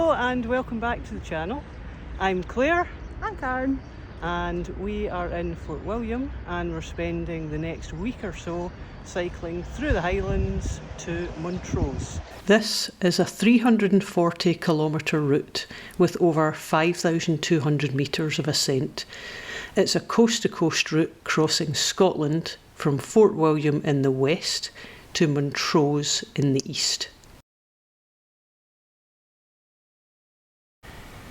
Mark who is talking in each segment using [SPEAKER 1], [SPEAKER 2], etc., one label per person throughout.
[SPEAKER 1] Hello and welcome back to the channel. I'm Claire.
[SPEAKER 2] I'm Karen.
[SPEAKER 1] And we are in Fort William and we're spending the next week or so cycling through the Highlands to Montrose. This is a 340 kilometre route with over 5,200 metres of ascent. It's a coast-to-coast route crossing Scotland from Fort William in the west to Montrose in the east.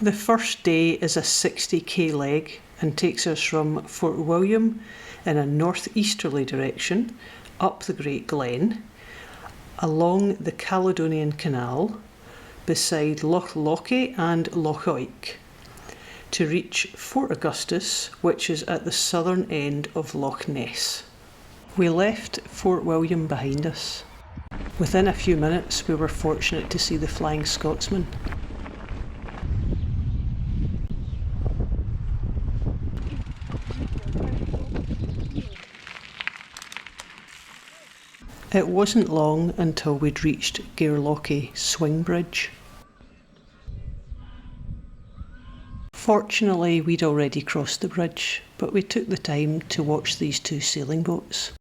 [SPEAKER 1] The first day is a 60k leg and takes us from Fort William in a northeasterly direction up the Great Glen, along the Caledonian Canal, beside Loch Lochy and Loch Oich, to reach Fort Augustus, which is at the southern end of Loch Ness. We left Fort William behind us. Within a few minutes we were fortunate to see the Flying Scotsman. It wasn't long until we'd reached Gairlochie Swing Bridge. Fortunately, we'd already crossed the bridge, but we took the time to watch these two sailing boats.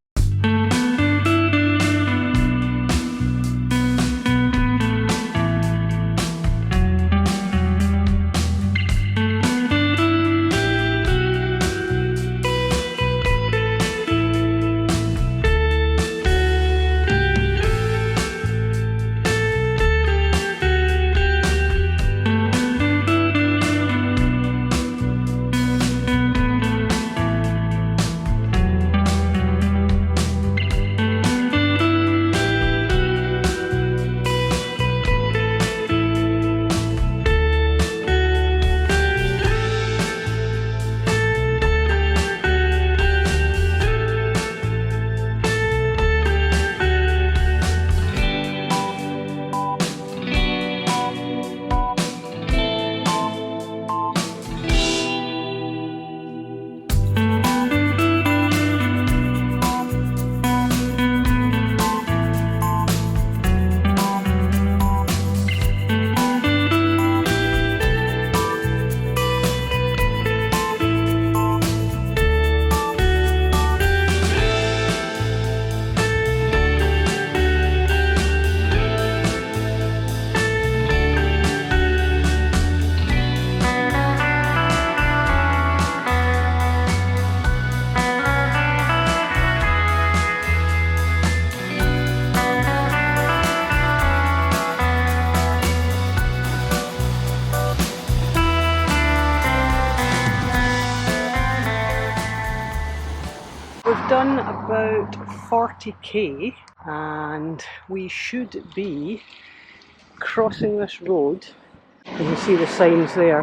[SPEAKER 1] We've done about 40k and we should be crossing this road. You can see the signs there,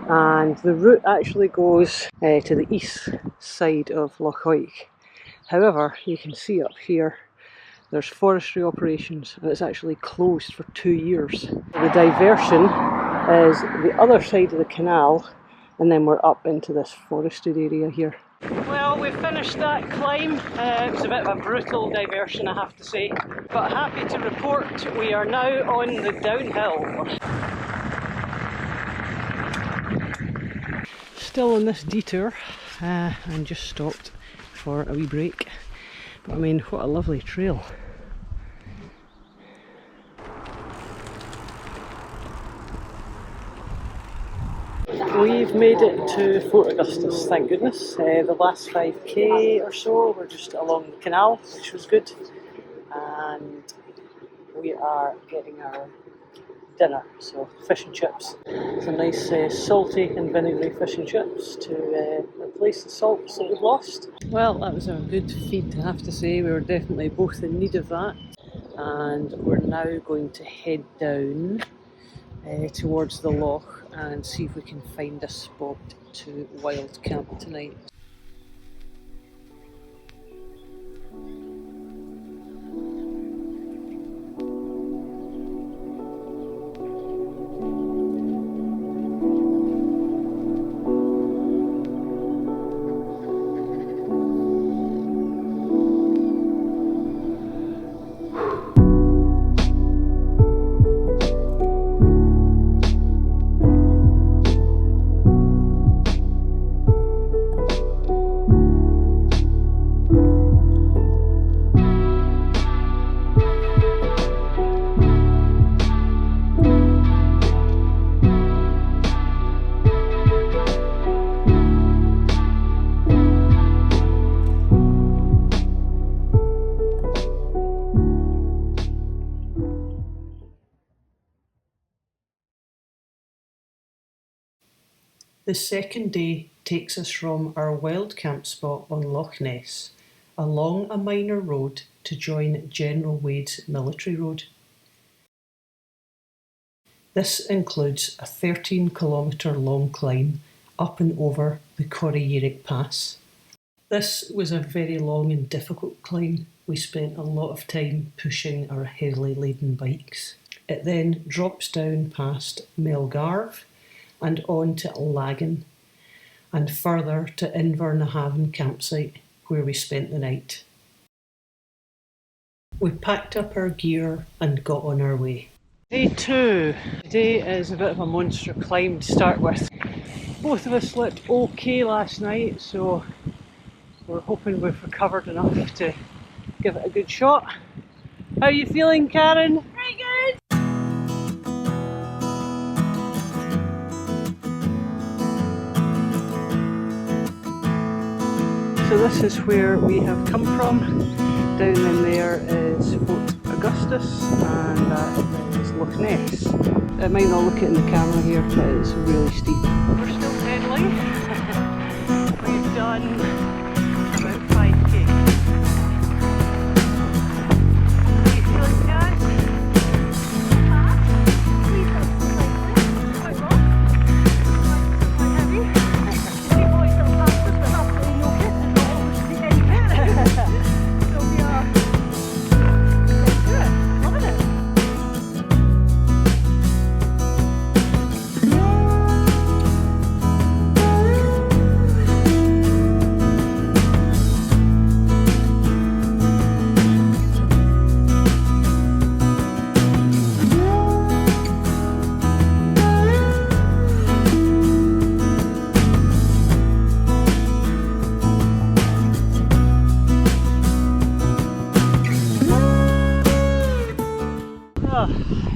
[SPEAKER 1] and the route actually goes to the east side of Loch Oich. However, you can see up here there's forestry operations and it's actually closed for 2 years. The diversion is the other side of the canal and then we're up into this forested area here. Well, we finished that climb. It was a bit of a brutal diversion, I have to say, but happy to report we are now on the downhill. Still on this detour and just stopped for a wee break, but I mean, what a lovely trail. We've made it to Fort Augustus, thank goodness. The last 5k or so were just along the canal, which was good. And we are getting our dinner, so fish and chips. Some nice salty and vinegary fish and chips to replace the salts that we've lost. Well, that was a good feed, I have to say. We were definitely both in need of that. And we're now going to head down towards the loch and see if we can find a spot to wild camp tonight. The second day takes us from our wild camp spot on Loch Ness along a minor road to join General Wade's military road. This includes a 13-kilometre long climb up and over the Corrieyairack Pass. This was a very long and difficult climb. We spent a lot of time pushing our heavily laden bikes. It then drops down past Melgarve and on to Haugen, and further to Invernahaven campsite, where we spent the night. We packed up our gear and got on our way. Day 2. Today is a bit of a monster climb to start with. Both of us slept okay last night, so we're hoping we've recovered enough to give it a good shot. How are you feeling, Karen?
[SPEAKER 2] Very good!
[SPEAKER 1] So this is where we have come from. Down in there is Fort Augustus, and that is Loch Ness. It might not look it in the camera here, but it's really steep. We're still pedaling. We've done about 5k. How are you feeling, Karen?
[SPEAKER 2] Please don't feel quite wrong. Quite heavy. The boys don't pass us with absolutely no kit and not almost the any kit. So we are let's do it. Loving it.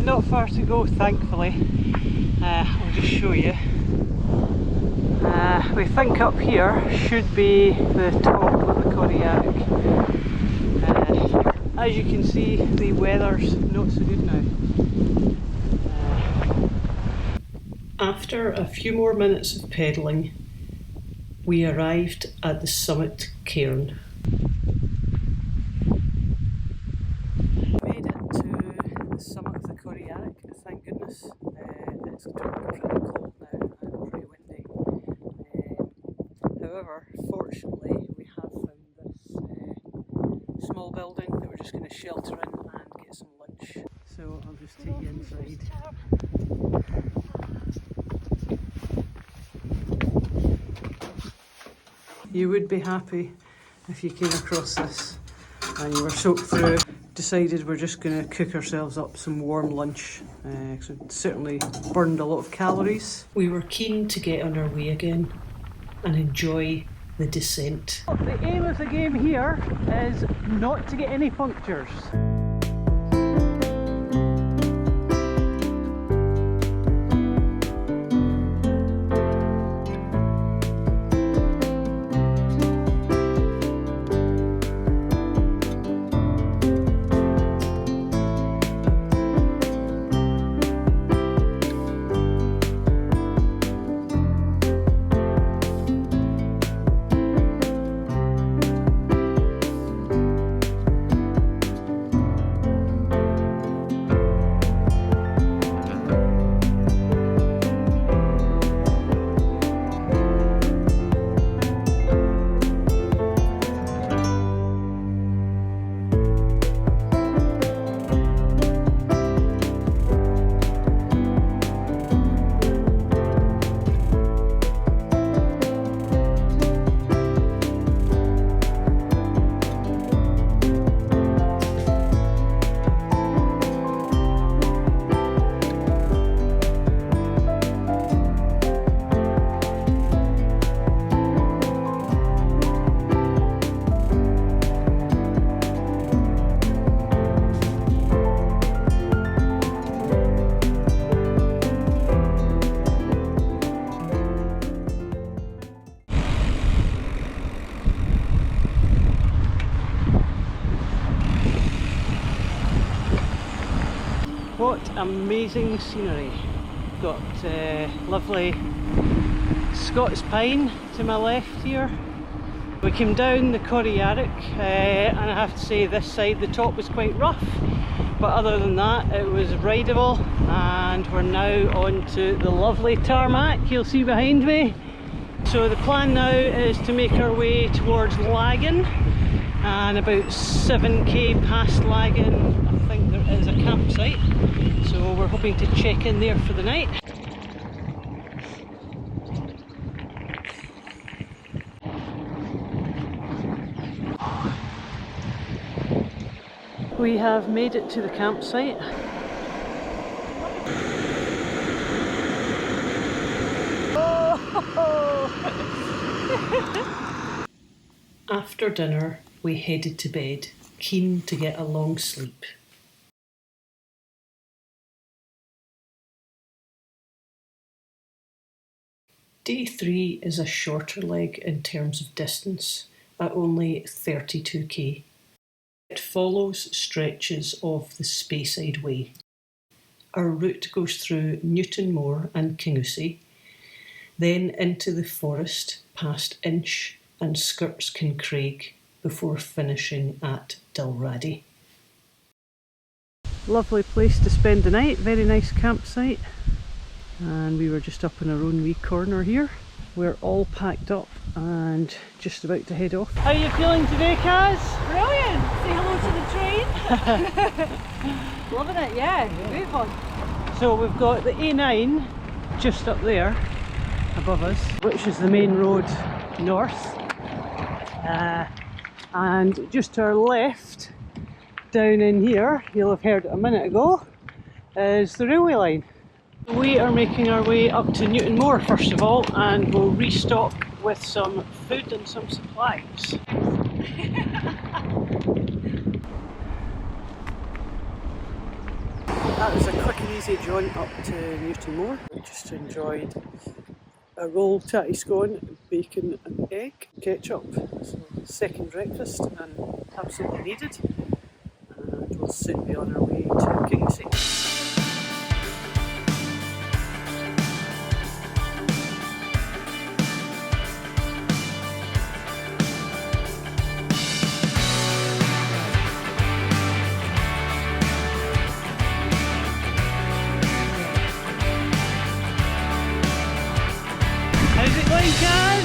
[SPEAKER 1] Not far to go, thankfully. I'll just show you. We think up here should be the top of the Corrieyairack. As you can see, the weather's not so good now. After a few more minutes of pedalling, we arrived at the summit cairn. Made it to the summit of the Corrieyairack, thank goodness. It's pretty cold now and pretty windy. However, fortunately, we have found this small building that we're just going to shelter in and get some lunch. So I'll just take you inside. You would be happy if you came across this and you were soaked through. Decided we're just going to cook ourselves up some warm lunch, because it certainly burned a lot of calories. We were keen to get on our way again and enjoy the descent. The aim of the game here is not to get any punctures. What amazing scenery. Got lovely Scots Pine to my left here. We came down the Corrieyairack and I have to say this side the top was quite rough, but other than that it was rideable, and we're now on to the lovely tarmac you'll see behind me. So the plan now is to make our way towards Laggan, and about 7k past Laggan I think there is a campsite, so we're hoping to check in there for the night. We have made it to the campsite. After dinner, we headed to bed, keen to get a long sleep. Day 3 is a shorter leg in terms of distance, at only 32k. It follows stretches of the Speyside Way. Our route goes through Newtonmore and Kingussie, then into the forest past Inch and skirts Kincraig before finishing at Dalradie. Lovely place to spend the night, very nice campsite, and we were just up in our own wee corner here. We're all packed up and just about to head off. How are you feeling today, Kaz?
[SPEAKER 2] Brilliant! Say hello to the train. Loving it, yeah, great fun.
[SPEAKER 1] So we've got the A9 just up there above us, which is the main road north, and just to our left, down in here, you'll have heard it a minute ago, is the railway line. We are making our way up to Newtonmore first of all, and we'll restock with some food and some supplies. That was a quick and easy jaunt up to Newtonmore. We just enjoyed a roll, tatty scone, bacon and egg, ketchup. So second breakfast and absolutely needed. And we'll soon be on our way to Kingussie. How's it going, guys?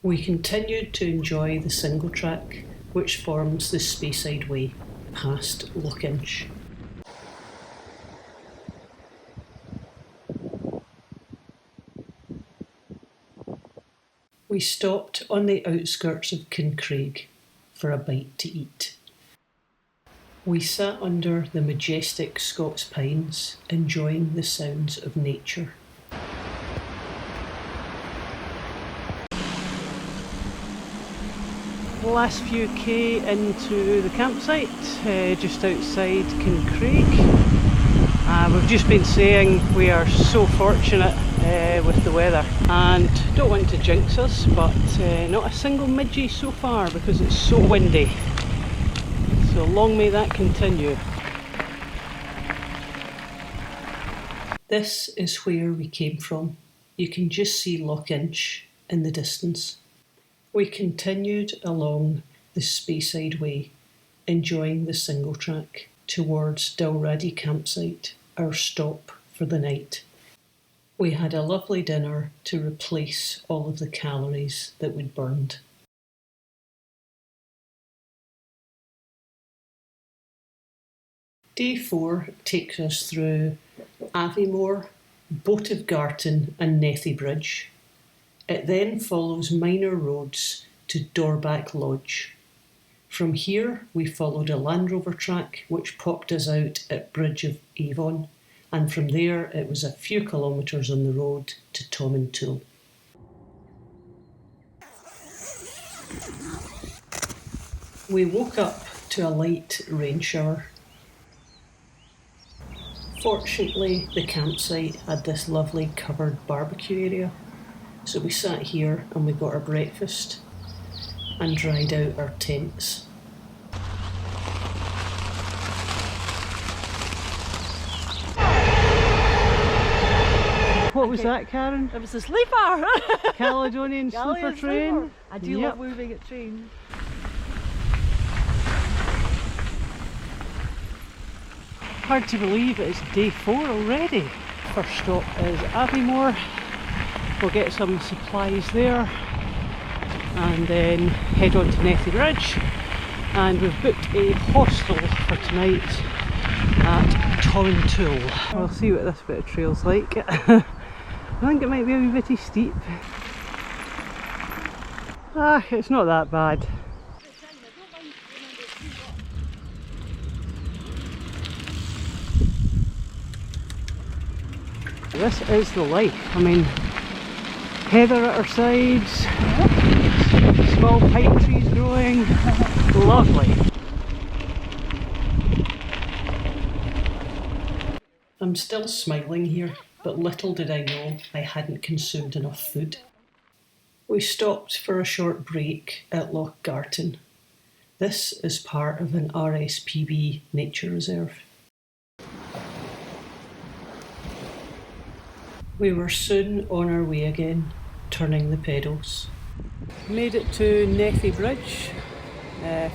[SPEAKER 1] We continued to enjoy the single track which forms the Speyside Way, past Lokinch. We stopped on the outskirts of Kincraig for a bite to eat. We sat under the majestic Scots pines, enjoying the sounds of nature. Last few k into the campsite, just outside Kincraig. We've just been saying we are so fortunate with the weather, and don't want to jinx us, but not a single midgie so far because it's so windy. So long may that continue. This is where we came from. You can just see Lokinch in the distance. We continued along
[SPEAKER 3] the Speyside Way, enjoying the single track towards Dalraddy campsite, our stop for the night. We had a lovely dinner to replace all of the calories that we'd burned. Day 4 takes us through Aviemore, Boat of Garton and Nethy Bridge. It then follows minor roads to Dorback Lodge. From here we followed a Land Rover track which popped us out at Bridge of Avon, and from there it was a few kilometres on the road to Tomintoul. We woke up to a light rain shower. Fortunately, the campsite had this lovely covered barbecue area, so we sat here and we got our breakfast and dried out our tents.
[SPEAKER 1] What was that, Karen?
[SPEAKER 2] It was a sleeper!
[SPEAKER 1] Caledonian sleeper train?
[SPEAKER 2] I do love moving at trains.
[SPEAKER 1] Hard to believe it's day 4 already. First stop is Aviemore. We'll get some supplies there and then head on to Nethy Bridge. And we've booked a hostel for tonight at Tomintoul. We'll see what this bit of trail's like. I think it might be a wee bit steep. It's not that bad. This is the life. I mean, heather at our sides, small pine trees growing, lovely.
[SPEAKER 3] I'm still smiling here, but little did I know I hadn't consumed enough food. We stopped for a short break at Loch Garton. This is part of an RSPB nature reserve. We were soon on our way again, turning the pedals.
[SPEAKER 1] Made it to Nethy Bridge,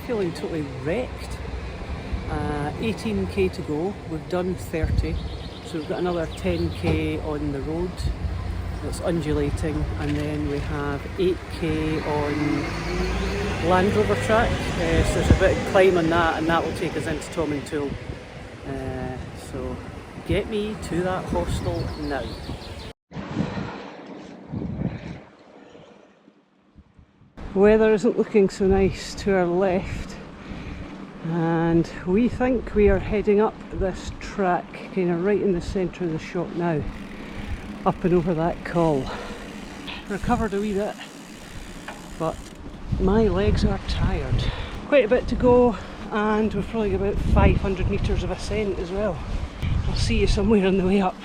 [SPEAKER 1] feeling totally wrecked. 18k to go, we've done 30, so we've got another 10k on the road. It's undulating, and then we have 8k on Land Rover track, so there's a bit of climb on that, and that will take us into Tomintoul. So get me to that hostel now. Weather isn't looking so nice to our left, and we think we are heading up this track kind of right in the centre of the shot now, up and over that col. Recovered a wee bit, but my legs are tired. Quite a bit to go, and we've probably got about 500 metres of ascent as well. I'll see you somewhere on the way up.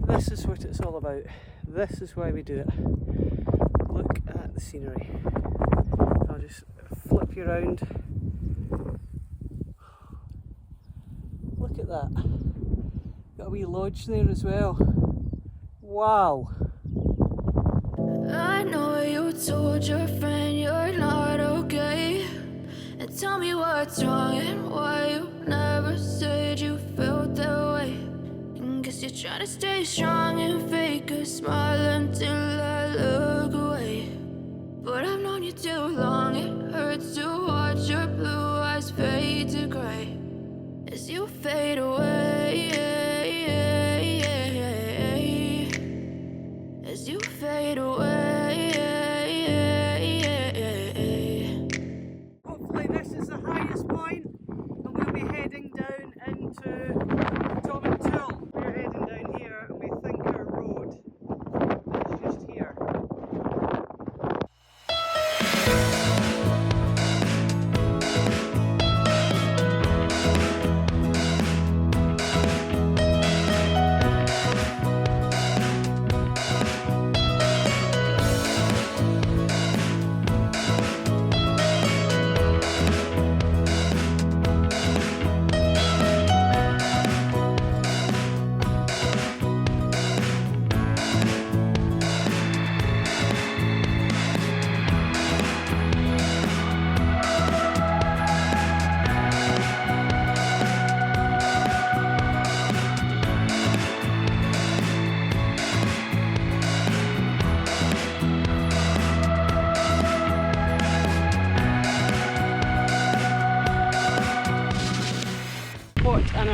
[SPEAKER 1] This is what it's all about. This is why we do it. Look at the scenery. I'll just flip you around. Look at that. Got a wee lodge there as well. Wow.
[SPEAKER 4] I know you told your friend you're not okay, and tell me what's wrong and why you never said you felt that way. Guess you're trying to stay strong and fake a smile until I look away. But I've known you too long, it hurts to watch your blue eyes fade to grey as you fade away, as you fade away.
[SPEAKER 1] Hopefully this is the highest point, and we'll be heading down into Tomintoul. We're heading down here, and we think our road is just here.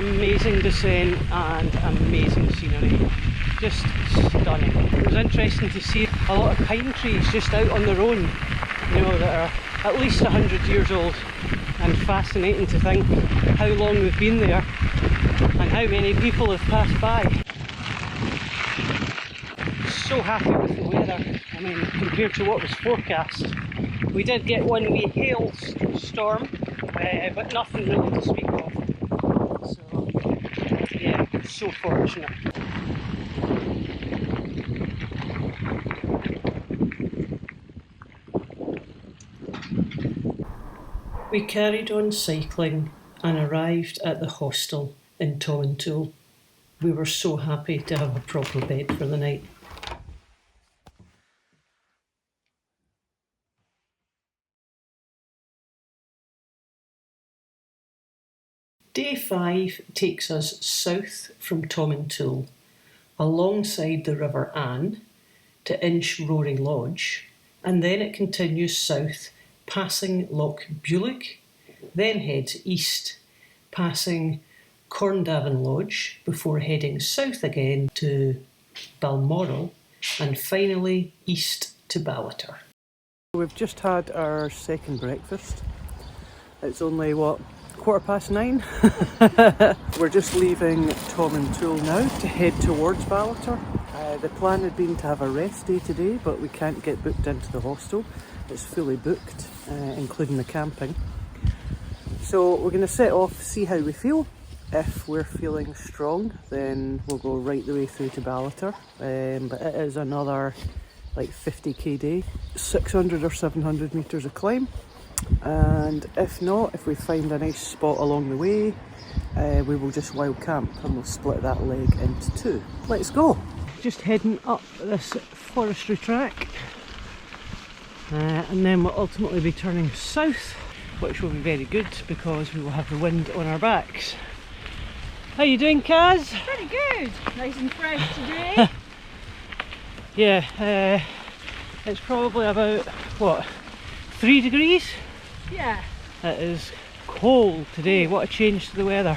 [SPEAKER 1] amazing descent and amazing scenery. Just stunning. It was interesting to see a lot of pine trees just out on their own, you know, that are at least 100 years old, and fascinating to think how long they've been there and how many people have passed by. So happy with the weather. I mean, compared to what was forecast. We did get one wee hailstorm, but nothing really to speak of. So, yeah, so fortunate.
[SPEAKER 3] We carried on cycling and arrived at the hostel in Tomintoul. We were so happy to have a proper bed for the night. Day 5 takes us south from Tomintoul, alongside the River Anne, to Inchrory Lodge, and then it continues south, passing Loch Bulick, then heads east, passing Corndavin Lodge, before heading south again to Balmoral, and finally east to Ballater.
[SPEAKER 1] We've just had our second breakfast. It's only, what, 9:15? We're just leaving Tomintoul now to head towards Ballater. The plan had been to have a rest day today, but we can't get booked into the hostel. It's fully booked, including the camping. So we're going to set off, see how we feel. If we're feeling strong, then we'll go right the way through to Ballater. But it is another like 50k day, 600 or 700 metres of climb. And if not, if we find a nice spot along the way, we will just wild camp and we'll split that leg into two. Let's go! Just heading up this forestry track, and then we'll ultimately be turning south, which will be very good because we will have the wind on our backs. How you doing, Kaz?
[SPEAKER 2] Pretty good. Nice and fresh today.
[SPEAKER 1] Yeah, it's probably about, what, 3 degrees?
[SPEAKER 2] Yeah.
[SPEAKER 1] It is cold today. What a change to the weather.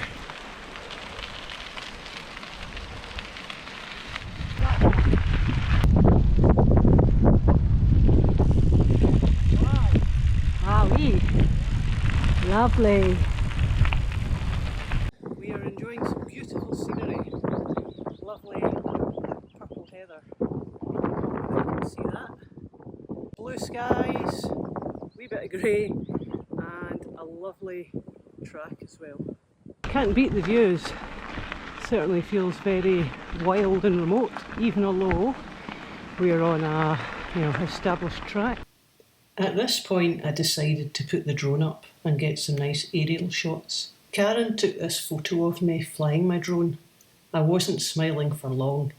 [SPEAKER 2] Wowee. Lovely.
[SPEAKER 1] We are enjoying some beautiful scenery. Lovely purple heather. You can see that. Blue skies, a wee bit of grey, and a lovely track as well. Can't beat the views. Certainly feels very wild and remote, even although we're on a established track.
[SPEAKER 3] At this point I decided to put the drone up and get some nice aerial shots. Karen took this photo of me flying my drone. I wasn't smiling for long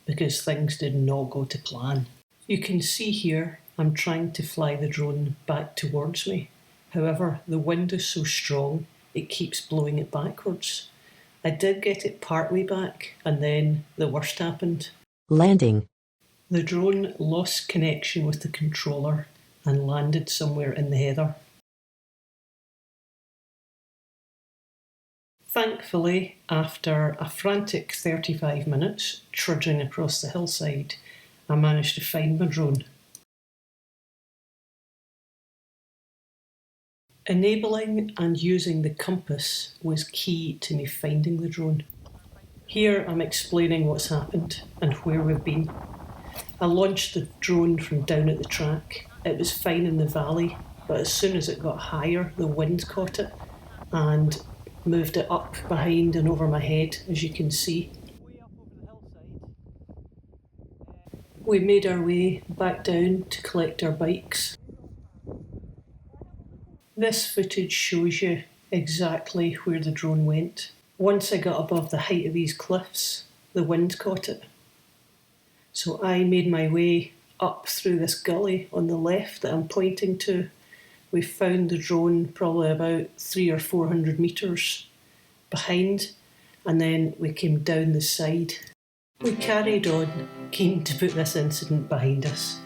[SPEAKER 3] because things did not go to plan. You can see here I'm trying to fly the drone back towards me. However, the wind is so strong it keeps blowing it backwards. I did get it partway back and then the worst happened.
[SPEAKER 5] Landing.
[SPEAKER 3] The drone lost connection with the controller and landed somewhere in the heather. Thankfully, after a frantic 35 minutes trudging across the hillside, I managed to find my drone. Enabling and using the compass was key to me finding the drone. Here I'm explaining what's happened and where we've been. I launched the drone from down at the track. It was fine in the valley, but as soon as it got higher, the wind caught it and moved it up behind and over my head, as you can see. We made our way back down to collect our bikes. This footage shows you exactly where the drone went. Once I got above the height of these cliffs, the wind caught it. So I made my way up through this gully on the left that I'm pointing to. We found the drone probably about 300 or 400 metres behind, and then we came down the side. We carried on, keen to put this incident behind us.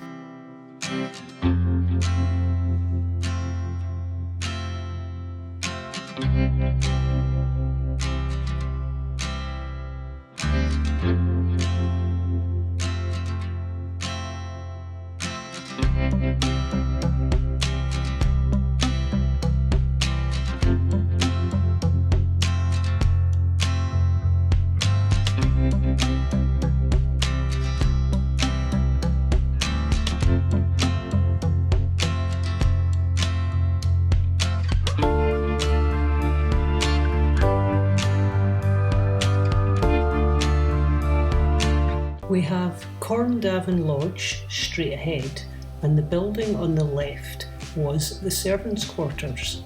[SPEAKER 3] We have Corrieyairack Lodge straight ahead, and the building on the left was the servants' quarters.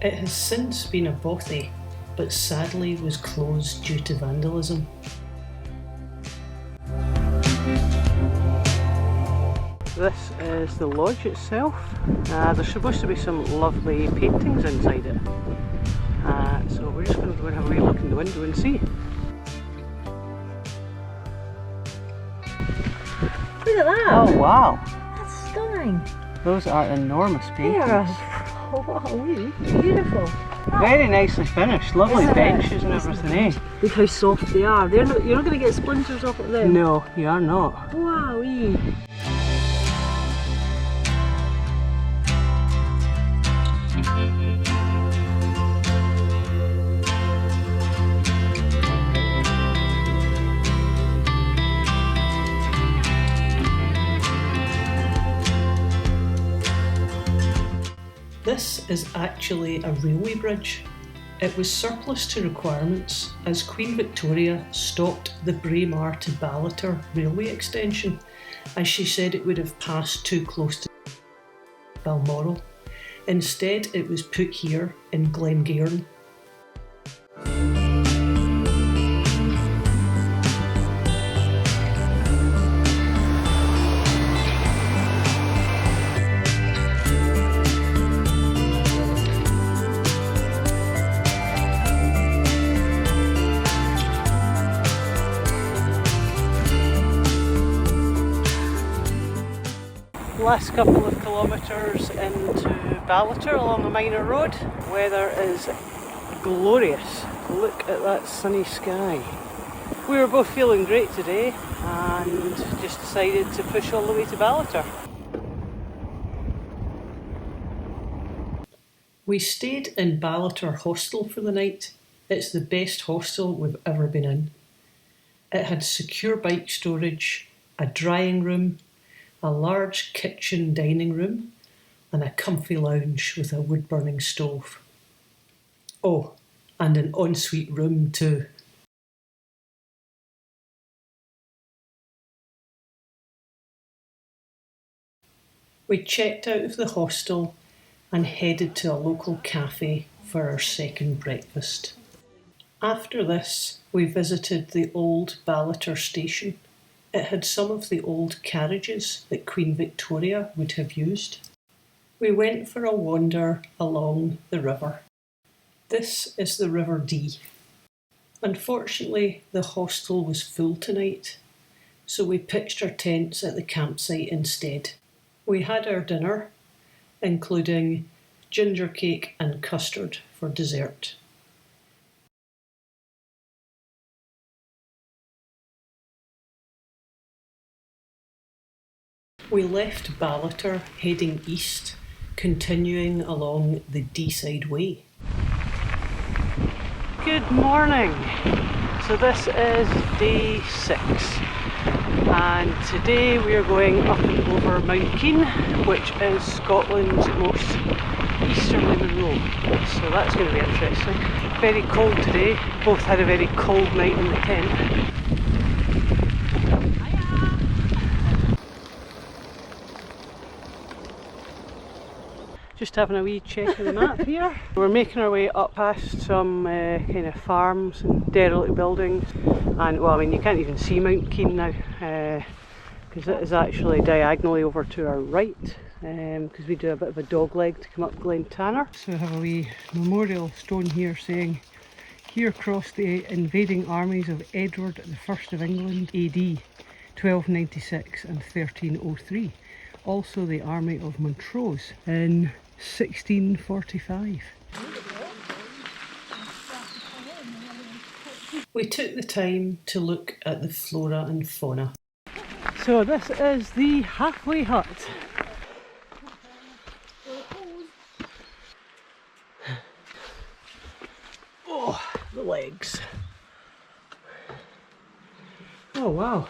[SPEAKER 3] It has since been a bothy, but sadly was closed due to vandalism.
[SPEAKER 1] This is the lodge itself. There's supposed to be some lovely paintings inside it. So we're just going to go and have a wee look in the window and see.
[SPEAKER 2] Look at that!
[SPEAKER 1] Oh wow!
[SPEAKER 2] That's stunning!
[SPEAKER 1] Those are enormous
[SPEAKER 2] They
[SPEAKER 1] paintings.
[SPEAKER 2] are beautiful.
[SPEAKER 1] Very nicely finished, lovely
[SPEAKER 2] Isn't it?
[SPEAKER 1] benches and everything, eh?
[SPEAKER 2] Look how soft they are. You're not going to get splinters off of them.
[SPEAKER 1] No, you are not.
[SPEAKER 2] Wowee!
[SPEAKER 3] This is actually a railway bridge. It was surplus to requirements as Queen Victoria stopped the Braemar to Ballater railway extension, as she said it would have passed too close to Balmoral. Instead, it was put here in Glen.
[SPEAKER 1] Last couple of kilometres into Ballater along the minor road. Weather is glorious. Look at that sunny sky. We were both feeling great today and just decided to push all the way to Ballater.
[SPEAKER 3] We stayed in Ballater Hostel for the night. It's the best hostel we've ever been in. It had secure bike storage, a drying room, a large kitchen dining room, and a comfy lounge with a wood-burning stove. Oh, and an ensuite room too. We checked out of the hostel and headed to a local cafe for our second breakfast. After this, we visited the old Ballater station. It had some of the old carriages that Queen Victoria would have used. We went for a wander along the river. This is the River Dee. Unfortunately, the hostel was full tonight, so we pitched our tents at the campsite instead. We had our dinner, including ginger cake and custard for dessert. We left Ballater heading east, continuing along the Speyside Way.
[SPEAKER 1] Good morning. So this is day 6 and today we are going up and over Mount Keen, which is Scotland's most easterly monroe. So that's going to be interesting. Very cold today. Both had a very cold night in the tent. Just having a wee check of the map here. We're making our way up past some kind of farms and derelict buildings, and well, I mean, you can't even see Mount Keen now because it is actually diagonally over to our right, because we do a bit of a dog leg to come up Glen Tanner. So we have a wee memorial stone here saying, "Here crossed the invading armies of Edward I of England AD 1296 and 1303. Also the army of Montrose in 1645.
[SPEAKER 3] We took the time to look at the flora and fauna.
[SPEAKER 1] So this is the halfway hut. Oh, the legs. Oh wow.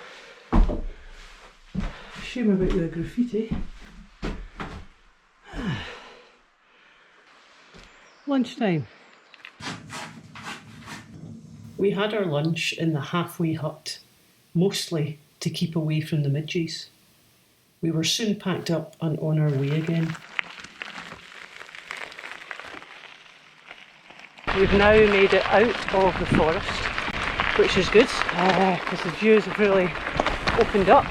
[SPEAKER 1] Shame about the graffiti. Lunchtime.
[SPEAKER 3] We had our lunch in the halfway hut. mostly to keep away from the midges. We were soon packed up and on our way again.
[SPEAKER 1] We've now made it out of the forest, which is good because the views have really opened up.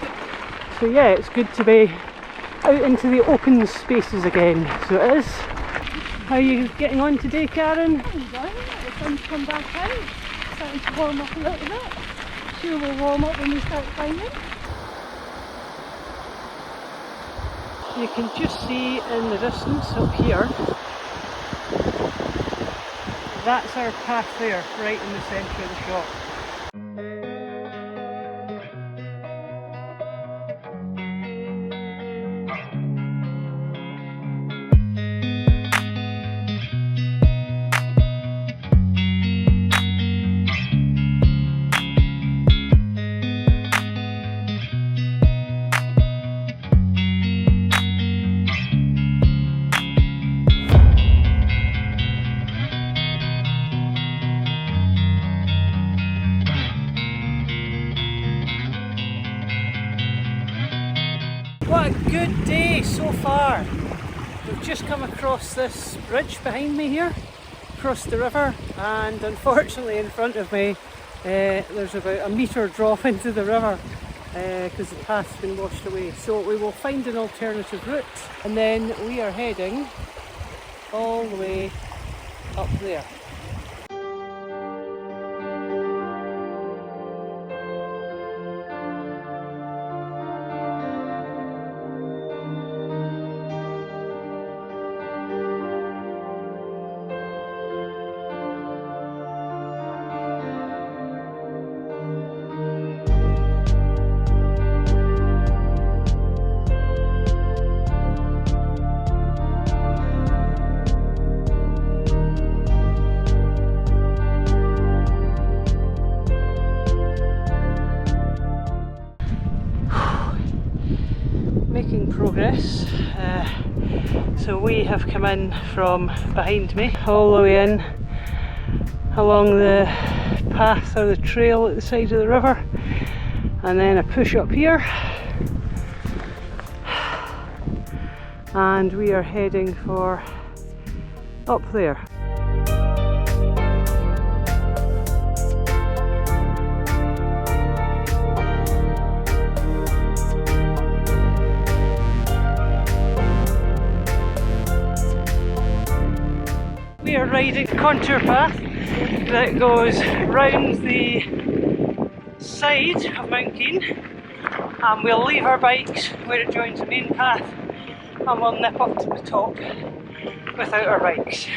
[SPEAKER 1] So yeah, it's good to be out into the open spaces again. So it is. How are you getting on today, Karen?
[SPEAKER 2] I'm enjoying it. The sun's come back out. It's starting to warm up a little bit. Sure will warm up when we start climbing.
[SPEAKER 1] You can just see in the distance up here, that's our path there, right in the centre of the shot. What a good day so far. We've just come across this bridge behind me here, across the river, and unfortunately in front of me there's about a metre drop into the river because the path's been washed away. So we will find an alternative route and then we are heading all the way up there. Making progress. So we have come in from behind me, all the way in along the path or the trail at the side of the river, and then a push up here, and we are heading for up there. We are riding a contour path that goes round the side of Mount Keen, and we'll leave our bikes where it joins the main path and we'll nip up to the top without our bikes.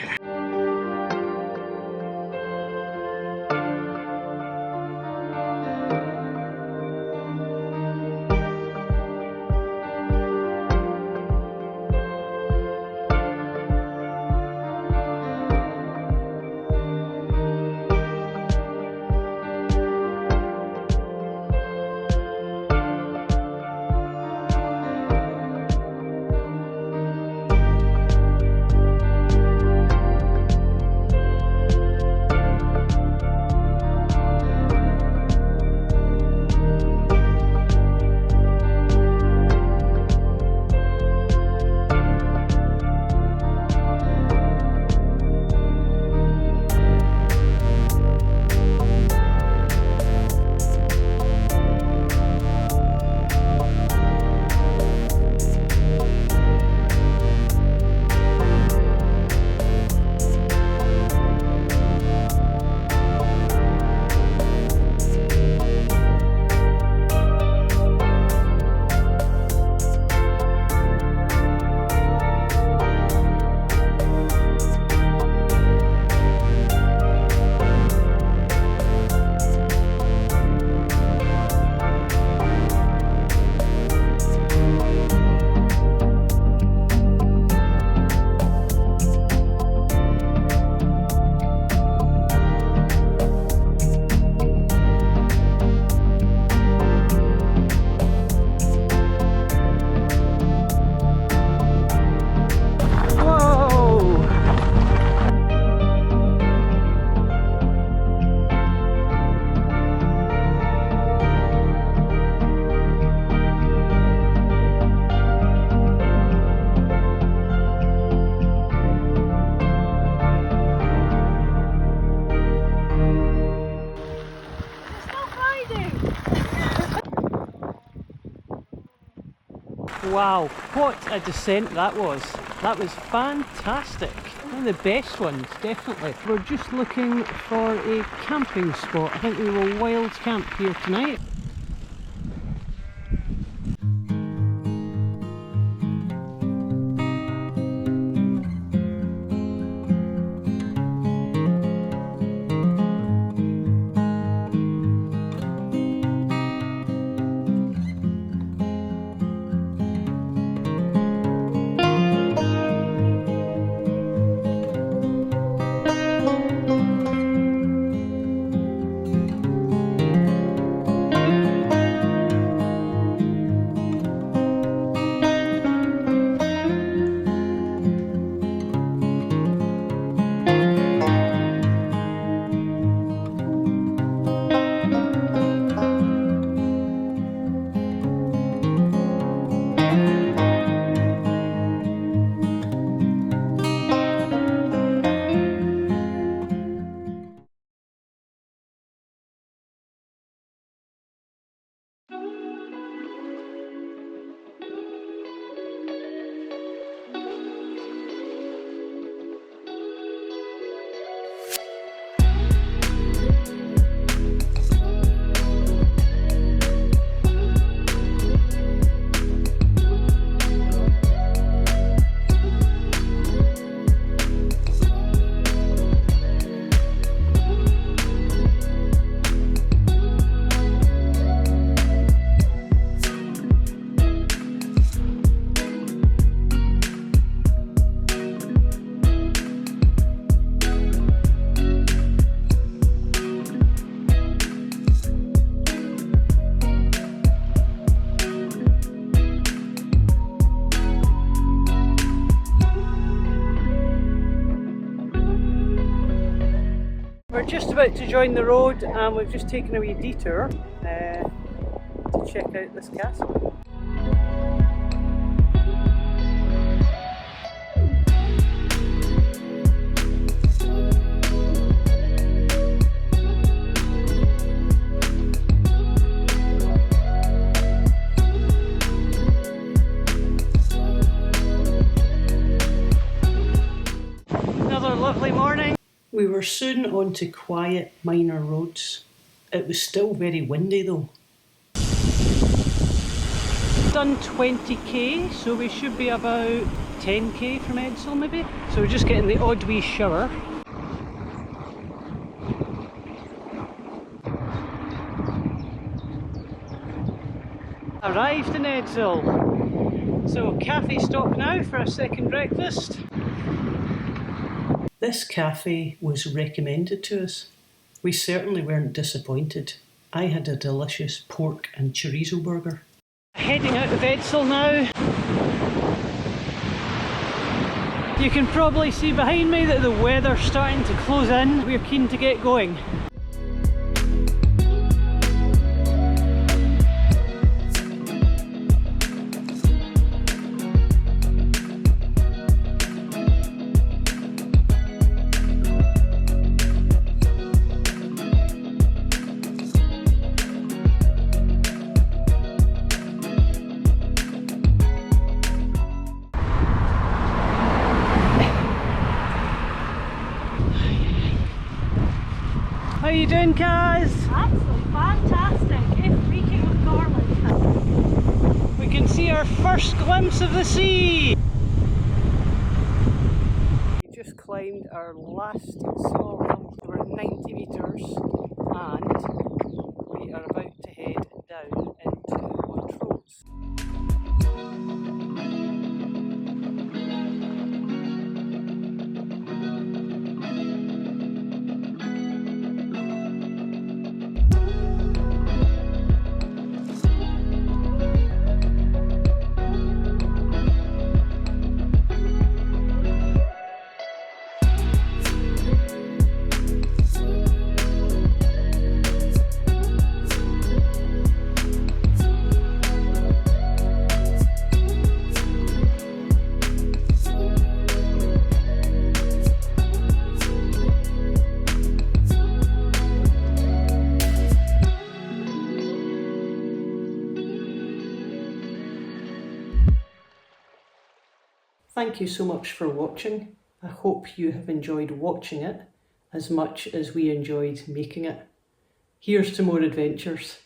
[SPEAKER 1] Wow, what a descent that was. That was fantastic. One of the best ones, definitely. We're just looking for a camping spot. I think we will wild camp here tonight. We're just about to join the road and we've just taken a wee detour to check out this castle. Another lovely morning.
[SPEAKER 3] We were soon on to quiet minor roads. It was still very windy though.
[SPEAKER 1] Done 20k, so we should be about 10k from Edsall maybe. So we're just getting the odd wee shower. Arrived in Edsall. So cafe stop now for a second breakfast.
[SPEAKER 3] This cafe was recommended to us. We certainly weren't disappointed. I had a delicious pork and chorizo burger.
[SPEAKER 1] Heading out of Edsall now. You can probably see behind me that the weather's starting to close in. We're keen to get going. How you doing, Kaz?
[SPEAKER 2] Absolutely fantastic. If reeking with garlic.
[SPEAKER 1] We can see our first glimpse of the sea. We just climbed our last small hill. We're 90 metres and we are about to head down into Montrose.
[SPEAKER 3] Thank you so much for watching. I hope you have enjoyed watching it as much as we enjoyed making it. Here's to more adventures.